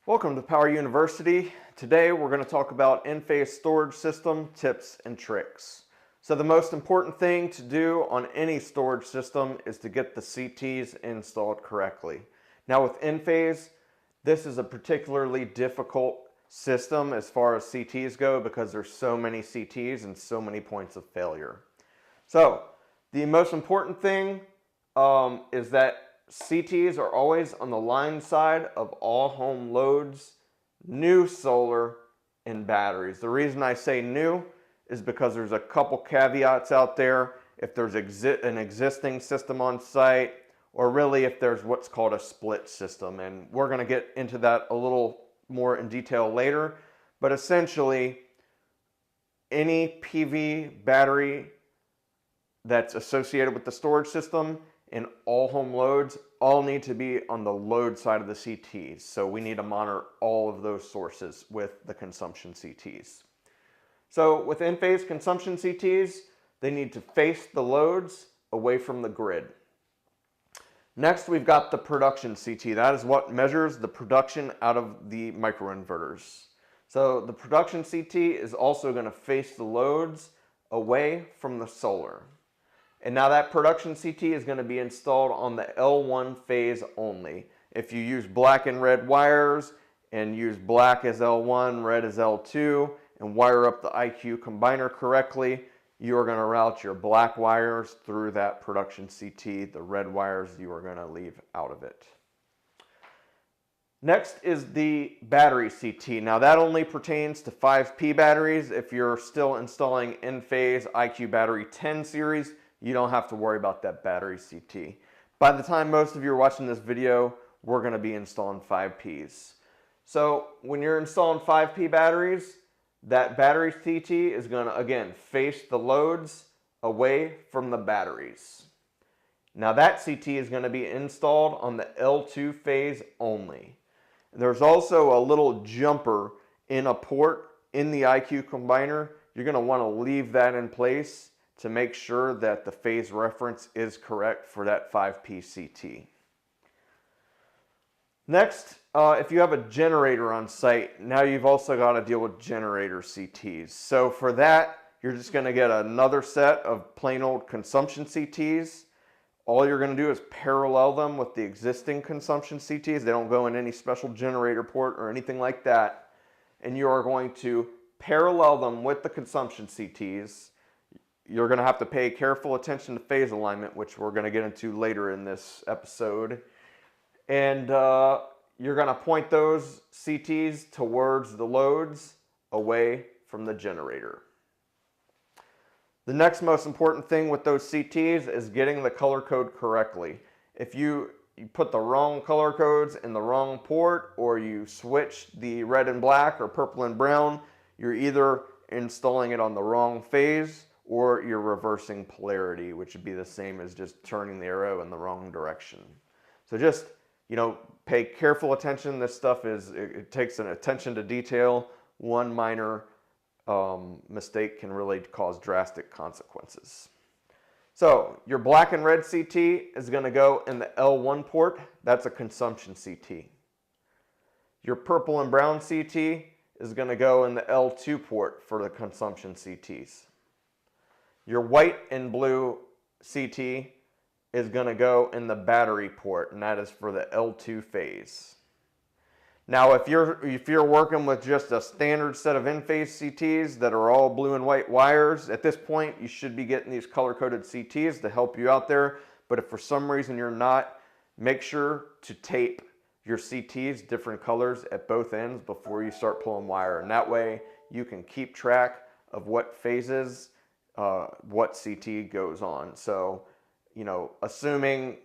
Welcome to Power University. Today we're going to talk about Enphase storage system tips and tricks. So the most important thing to do on any storage system is to get the CTs installed correctly. Now with Enphase, this is a particularly difficult system as far as CTs go because there's so many CTs and so many points of failure. So the most important thing is that CTs are always on the line side of all home loads, new solar, and batteries. The reason I say new is because there's a couple caveats out there. If there's an existing system on site, or really if there's what's called a split system. And we're going to get into that a little more in detail later. But essentially, any PV battery that's associated with the storage system and all home loads all need to be on the load side of the CTs. So we need to monitor all of those sources with the consumption CTs. So with Enphase consumption CTs, they need to face the loads away from the grid. Next, we've got the production CT. That is what measures the production out of the microinverters. So the production CT is also going to face the loads away from the solar. And now that production CT is going to be installed on the L1 phase only. If you use black and red wires and use black as L1, red as L2, and wire up the IQ combiner correctly, you are going to route your black wires through that production CT. The red wires you are going to leave out of it. Next is the battery CT. Now that only pertains to 5P batteries. If you're still installing Enphase IQ Battery 10 series, you don't have to worry about that battery CT. By the time most of you are watching this video, we're going to be installing 5Ps. So when you're installing 5P batteries, that battery CT is going to, again, face the loads away from the batteries. Now that CT is going to be installed on the L2 phase only. There's also a little jumper in a port in the IQ combiner. You're going to want to leave that in place to make sure that the phase reference is correct for that 5P CT. Next, if you have a generator on site, now you've also got to deal with generator CTs. So for that, you're just going to get another set of plain old consumption CTs. All you're going to do is parallel them with the existing consumption CTs. They don't go in any special generator port or anything like that. And you are going to parallel them with the consumption CTs. You're going to have to pay careful attention to phase alignment, which we're going to get into later in this episode. And you're going to point those CTs towards the loads away from the generator. The next most important thing with those CTs is getting the color code correctly. If you put the wrong color codes in the wrong port, or you switch the red and black or purple and brown, you're either installing it on the wrong phase or you're reversing polarity, which would be the same as just turning the arrow in the wrong direction. So just, pay careful attention. This stuff it takes an attention to detail. One minor mistake can really cause drastic consequences. So your black and red CT is going to go in the L1 port. That's a consumption CT. Your purple and brown CT is going to go in the L2 port for the consumption CTs. Your white and blue CT is going to go in the battery port, and that is for the L2 phase. Now, if you're working with just a standard set of Enphase CTs that are all blue and white wires, at this point you should be getting these color-coded CTs to help you out there. But if for some reason you're not, make sure to tape your CTs different colors at both ends before you start pulling wire, and that way you can keep track of what phases what CT goes on. So, assuming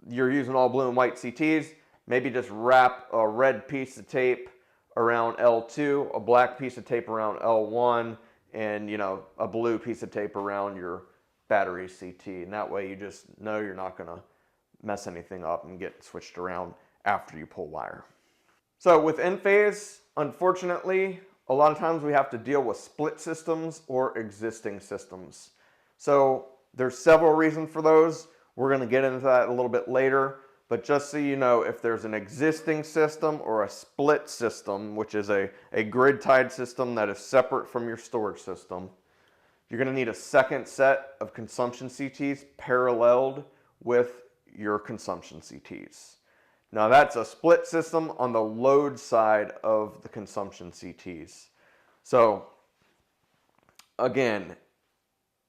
you're using all blue and white CTs, maybe just wrap a red piece of tape around L2, a black piece of tape around L1, and a blue piece of tape around your battery CT. And that way you just know you're not going to mess anything up and get switched around after you pull wire. So with Enphase, unfortunately, a lot of times we have to deal with split systems or existing systems. So there's several reasons for those. We're going to get into that a little bit later. but just so you know, if there's an existing system or a split system, which is a grid-tied system that is separate from your storage system, you're going to need a second set of consumption CTs paralleled with your consumption CTs. Now that's a split system on the load side of the consumption CTs. So again,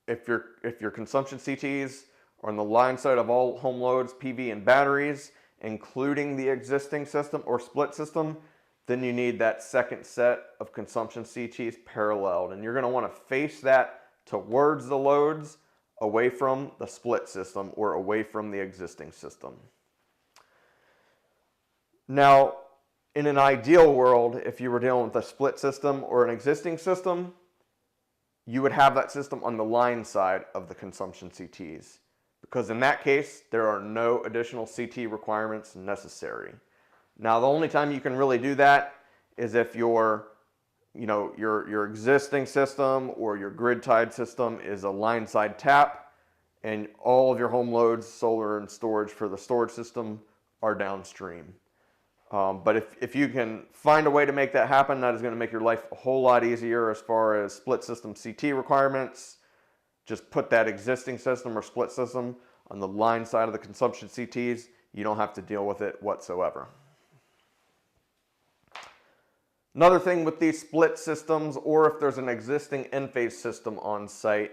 if your consumption CTs are on the line side of all home loads, PV and batteries, including the existing system or split system, then you need that second set of consumption CTs paralleled. And you're going to want to face that towards the loads, away from the split system or away from the existing system. Now, in an ideal world, if you were dealing with a split system or an existing system, you would have that system on the line side of the consumption CTs, because in that case, there are no additional CT requirements necessary. Now, the only time you can really do that is if your existing system or your grid-tied system is a line-side tap, and all of your home loads, solar and storage for the storage system, are downstream. But if you can find a way to make that happen, that is going to make your life a whole lot easier as far as split system CT requirements. Just put that existing system or split system on the line side of the consumption CTs. You don't have to deal with it whatsoever. Another thing with these split systems, or if there's an existing Enphase system on site,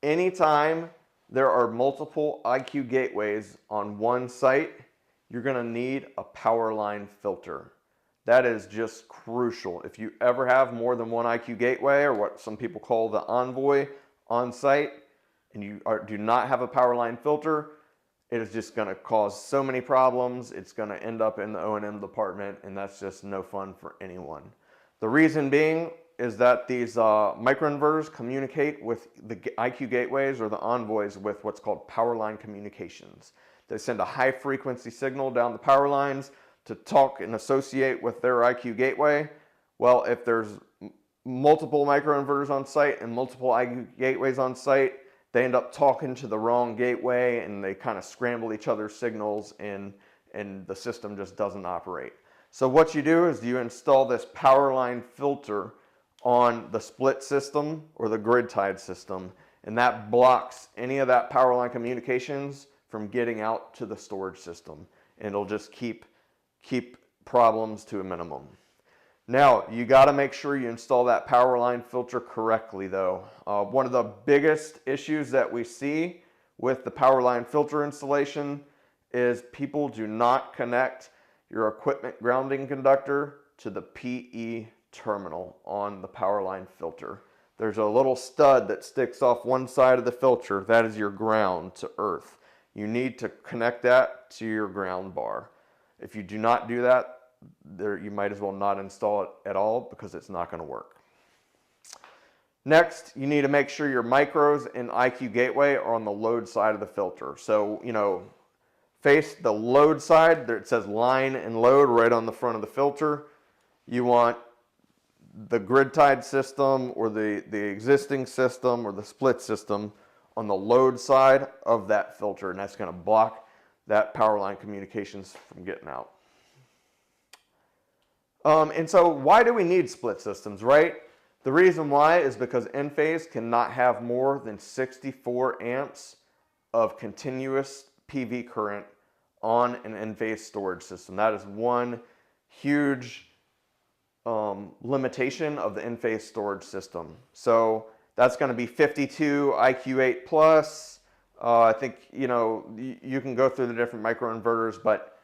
anytime there are multiple IQ gateways on one site, you're going to need a power line filter. That is just crucial. If you ever have more than one IQ gateway, or what some people call the envoy, on site, and you do not have a power line filter, it is just going to cause so many problems. It's going to end up in the O&M department, and that's just no fun for anyone. The reason being is that these microinverters communicate with the IQ gateways or the envoys with what's called power line communications. They send a high frequency signal down the power lines to talk and associate with their IQ gateway. Well, if there's multiple microinverters on site and multiple IQ gateways on site, they end up talking to the wrong gateway, and they kind of scramble each other's signals, and the system just doesn't operate. So what you do is you install this power line filter on the split system or the grid-tied system, and that blocks any of that power line communications from getting out to the storage system, and it'll just keep problems to a minimum. Now, you got to make sure you install that power line filter correctly, though. One of the biggest issues that we see with the power line filter installation is people do not connect your equipment grounding conductor to the PE terminal on the power line filter. There's a little stud that sticks off one side of the filter. That is your ground to earth. You need to connect that to your ground bar. If you do not do that, you might as well not install it at all, because it's not going to work. Next, you need to make sure your micros and IQ gateway are on the load side of the filter. So, face the load side. There it says line and load right on the front of the filter. You want the grid-tied system or the existing system or the split system on the load side of that filter, and that's going to block that power line communications from getting out. And so why do we need split systems, right? The reason why is because Enphase cannot have more than 64 amps of continuous PV current on an Enphase storage system. That is one huge limitation of the Enphase storage system. So that's going to be 52 IQ8 plus. I think, you can go through the different microinverters, but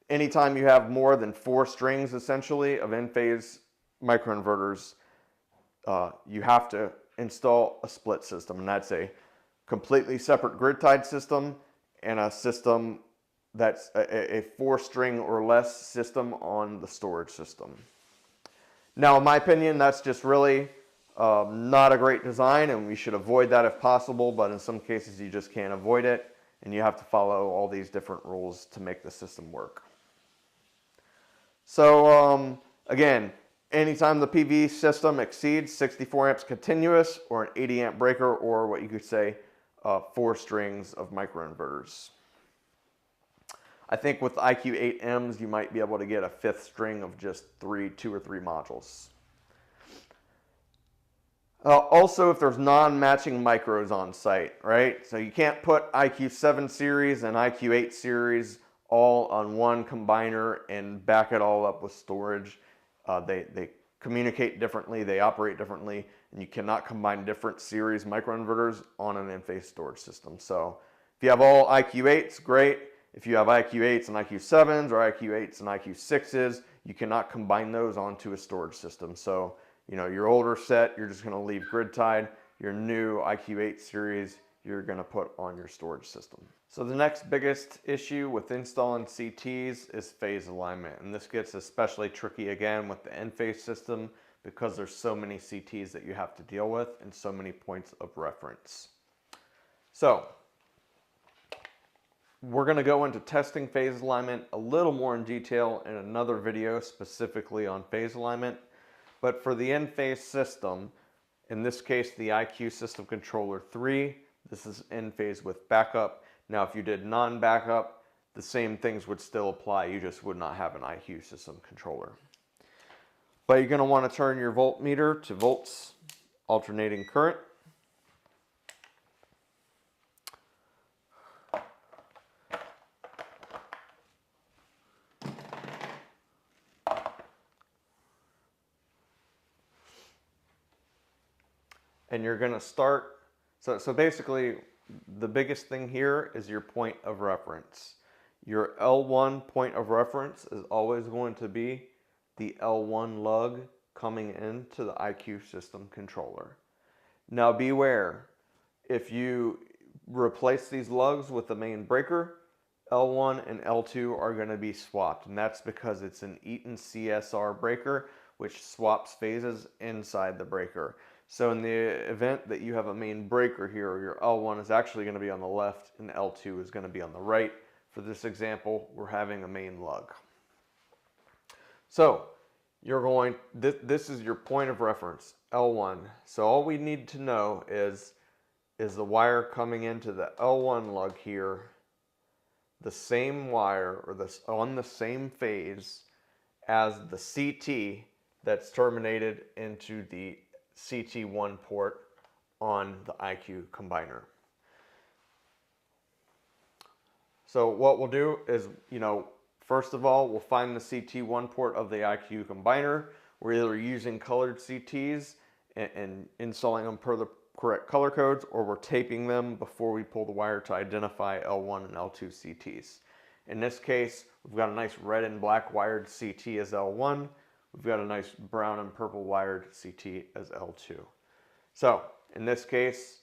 anytime you have more than 4 strings, essentially, of Enphase microinverters, you have to install a split system, and that's a completely separate grid-tied system and a system that's a 4-string or less system on the storage system. Now, in my opinion, that's just really not a great design, and we should avoid that if possible, but in some cases you just can't avoid it, and you have to follow all these different rules to make the system work. So again, anytime the PV system exceeds 64 amps continuous, or an 80 amp breaker, or what you could say 4 strings of microinverters. I think with IQ8Ms, you might be able to get a fifth string of just two or three modules. Also, if there's non-matching micros on site, right? So you can't put IQ7 series and IQ8 series all on one combiner and back it all up with storage. They communicate differently, they operate differently, and you cannot combine different series microinverters on an Enphase storage system. So if you have all IQ8s, great. If you have IQ8s and IQ7s or IQ8s and IQ6s, you cannot combine those onto a storage system. So, you know, your older set, you're just going to leave grid tied. Your new IQ8 series, you're going to put on your storage system. So the next biggest issue with installing CTs is phase alignment. And this gets especially tricky again with the Enphase system because there's so many CTs that you have to deal with and so many points of reference. So we're going to go into testing phase alignment a little more in detail in another video specifically on phase alignment. But for the Enphase system, in this case the IQ System Controller 3, this is Enphase with backup. Now if you did non-backup, the same things would still apply, you just would not have an IQ System Controller. But you're going to want to turn your voltmeter to volts alternating current. And you're going to start, so basically the biggest thing here is your point of reference. Your L1 point of reference is always going to be the L1 lug coming into the IQ System Controller. Now beware, if you replace these lugs with the main breaker, L1 and L2 are going to be swapped, and that's because it's an Eaton CSR breaker which swaps phases inside the breaker. So in the event that you have a main breaker here, your L1 is actually going to be on the left and L2 is going to be on the right. For this example, we're having a main lug. So you're going, this is your point of reference, L1. So all we need to know is the wire coming into the L1 lug here, the same wire or on the same phase as the CT that's terminated into the CT1 port on the IQ combiner. So what we'll do is, first of all, we'll find the CT1 port of the IQ combiner. We're either using colored CTs and installing them per the correct color codes, or we're taping them before we pull the wire to identify L1 and L2 CTs. In this case, we've got a nice red and black wired CT as L1. We've got a nice brown and purple wired CT as L2. So in this case,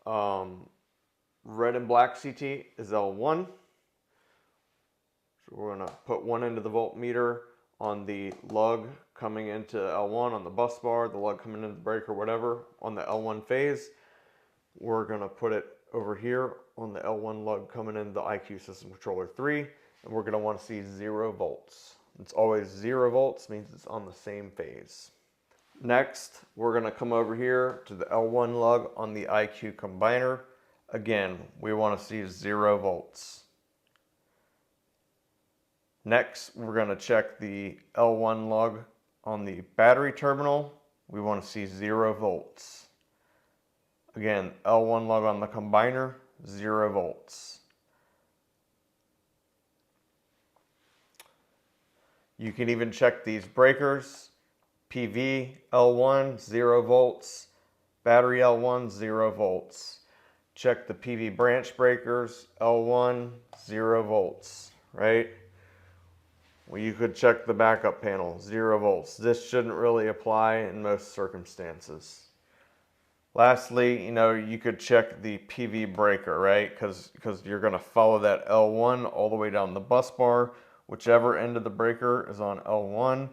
red and black CT is L1. So we're going to put one end of the voltmeter on the lug coming into L1 on the bus bar, the lug coming into the breaker, whatever, on the L1 phase. We're going to put it over here on the L1 lug coming into the IQ System Controller 3, and we're going to want to see 0 volts. It's always 0 volts, means it's on the same phase. Next, we're going to come over here to the L1 lug on the IQ combiner. Again, we want to see 0 volts. Next, we're going to check the L1 lug on the battery terminal. We want to see 0 volts. Again, L1 lug on the combiner, 0 volts. You can even check these breakers. PV, L1, 0 volts. Battery L1, 0 volts. Check the PV branch breakers, L1, 0 volts, right? Well, you could check the backup panel, 0 volts. This shouldn't really apply in most circumstances. Lastly, you could check the PV breaker, right? Because you're going to follow that L1 all the way down the bus bar. Whichever end of the breaker is on L1,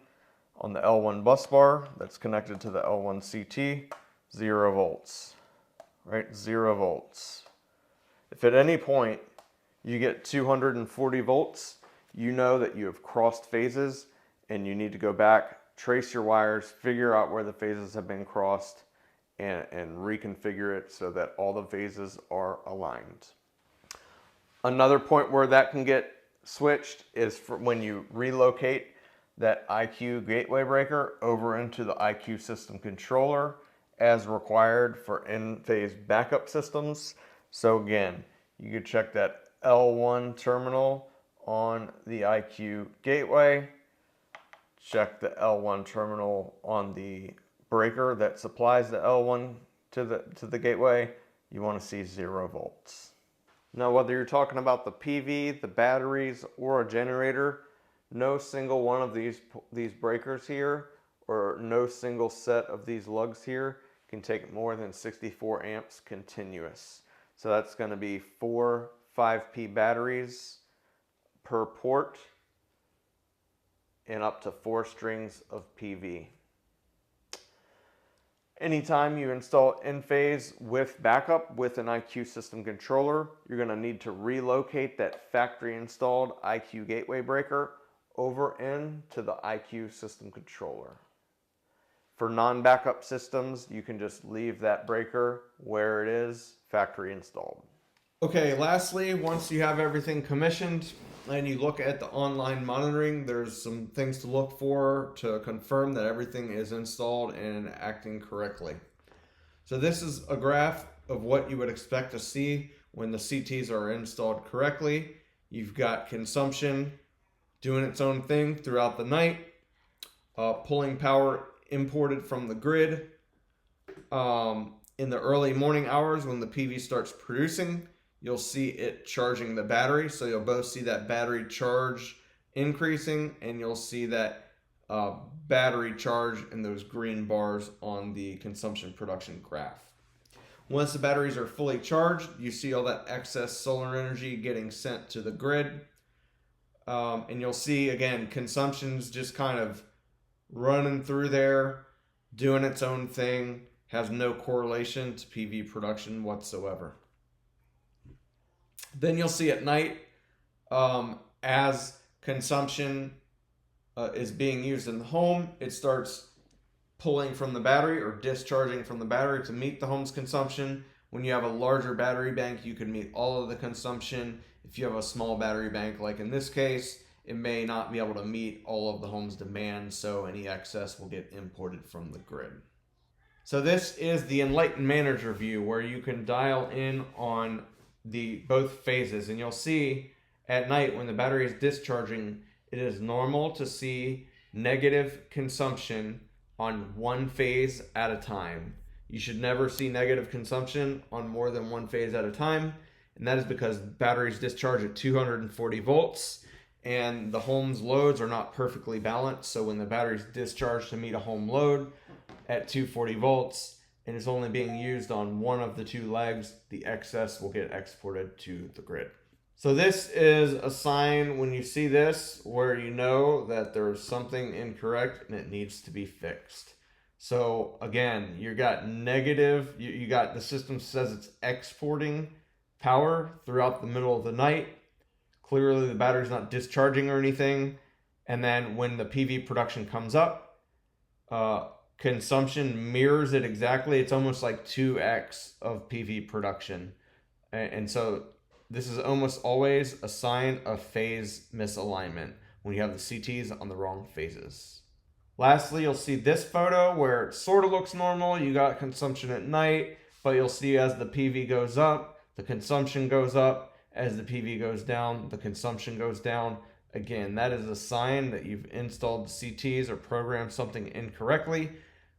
on the L1 bus bar that's connected to the L1 CT, 0 volts, right? 0 volts. If at any point you get 240 volts, you know that you have crossed phases and you need to go back, trace your wires, figure out where the phases have been crossed, and reconfigure it so that all the phases are aligned. Another point where that can get switched is for when you relocate that IQ gateway breaker over into the IQ system controller as required for Enphase backup systems. So again, you can check that L1 terminal on the IQ gateway, check the L1 terminal on the breaker that supplies the L1 to the gateway. You want to see 0 volts. Now, whether you're talking about the PV, the batteries, or a generator, no single one of these breakers here, or no single set of these lugs here, can take more than 64 amps continuous. So that's going to be 4 5P batteries per port and up to 4 strings of PV. Anytime you install Enphase with backup with an IQ system controller, you're going to need to relocate that factory installed IQ gateway breaker over into the IQ system controller. For non-backup systems, you can just leave that breaker where it is, factory installed. Okay, lastly, once you have everything commissioned and you look at the online monitoring, there's some things to look for to confirm that everything is installed and acting correctly. So this is a graph of what you would expect to see when the CTs are installed correctly. You've got consumption doing its own thing throughout the night, pulling power imported from the grid in the early morning hours when the PV starts producing. You'll see it charging the battery. So you'll both see that battery charge increasing, and you'll see that battery charge in those green bars on the consumption production graph. Once the batteries are fully charged, you see all that excess solar energy getting sent to the grid. And you'll see, again, consumption's just kind of running through there, doing its own thing, has no correlation to PV production whatsoever. Then you'll see at night, as consumption is being used in the home, it starts pulling from the battery or discharging from the battery to meet the home's consumption. When you have a larger battery bank, you can meet all of the consumption. If you have a small battery bank, like in this case, it may not be able to meet all of the home's demand, so any excess will get imported from the grid. So this is the Enlighten Manager view, where you can dial in on both phases, and you'll see at night when the battery is discharging, it is normal to see negative consumption on one phase at a time. You should never see negative consumption on more than one phase at a time, and that is because batteries discharge at 240 volts and the home's loads are not perfectly balanced. So when the battery's discharged to meet a home load at 240 volts and is only being used on one of the two legs, the excess will get exported to the grid. So this is a sign when you see this where you know that there's something incorrect and it needs to be fixed. So again, you got negative, you got the system says it's exporting power throughout the middle of the night. Clearly the battery's not discharging or anything. And then when the PV production comes up, consumption mirrors it exactly. It's almost like 2x of PV production. And so this is almost always a sign of phase misalignment when you have the CTs on the wrong phases. Lastly, you'll see this photo where it sort of looks normal. You got consumption at night, but you'll see as the PV goes up, the consumption goes up. As the PV goes down, the consumption goes down. Again, that is a sign that you've installed the CTs or programmed something incorrectly.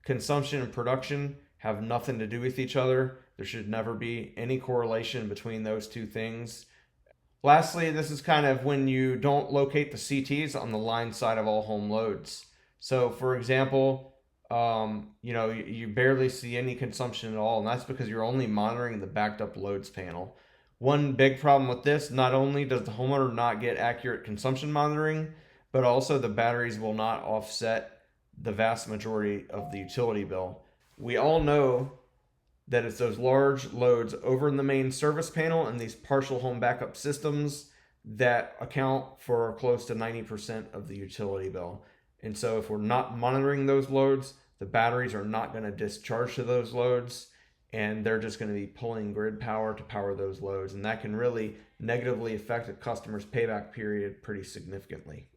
Consumption and production have nothing to do with each other. There should never be any correlation between those two things. Lastly, this is kind of when you don't locate the CTs on the line side of all home loads. So for example, you barely see any consumption at all, and that's because you're only monitoring the backed up loads panel. One big problem with this, not only does the homeowner not get accurate consumption monitoring, but also the batteries will not offset the vast majority of the utility bill. We all know that it's those large loads over in the main service panel and these partial home backup systems that account for close to 90% of the utility bill. And so if we're not monitoring those loads, the batteries are not going to discharge to those loads. and they're just going to be pulling grid power to power those loads, and that can really negatively affect a customer's payback period pretty significantly.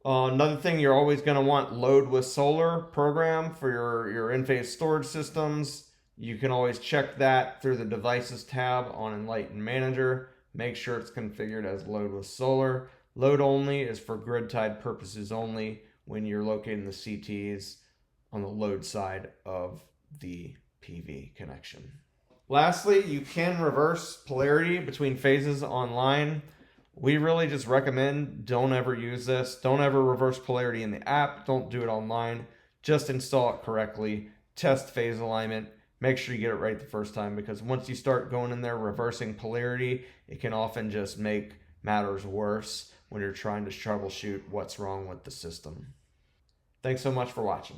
Another thing, you're always going to want load with solar program for your Enphase storage systems. You can always check that through the devices tab on Enlighten Manager. Make sure it's configured as load with solar. Load only is for grid tied purposes only when you're locating the CTs on the load side of the PV connection. Lastly, you can reverse polarity between phases online. We really just recommend don't ever use this. Don't ever reverse polarity in the app. Don't do it online. Just install it correctly. Test phase alignment. Make sure you get it right the first time, because once you start going in there reversing polarity, it can often just make matters worse when you're trying to troubleshoot what's wrong with the system. Thanks so much for watching.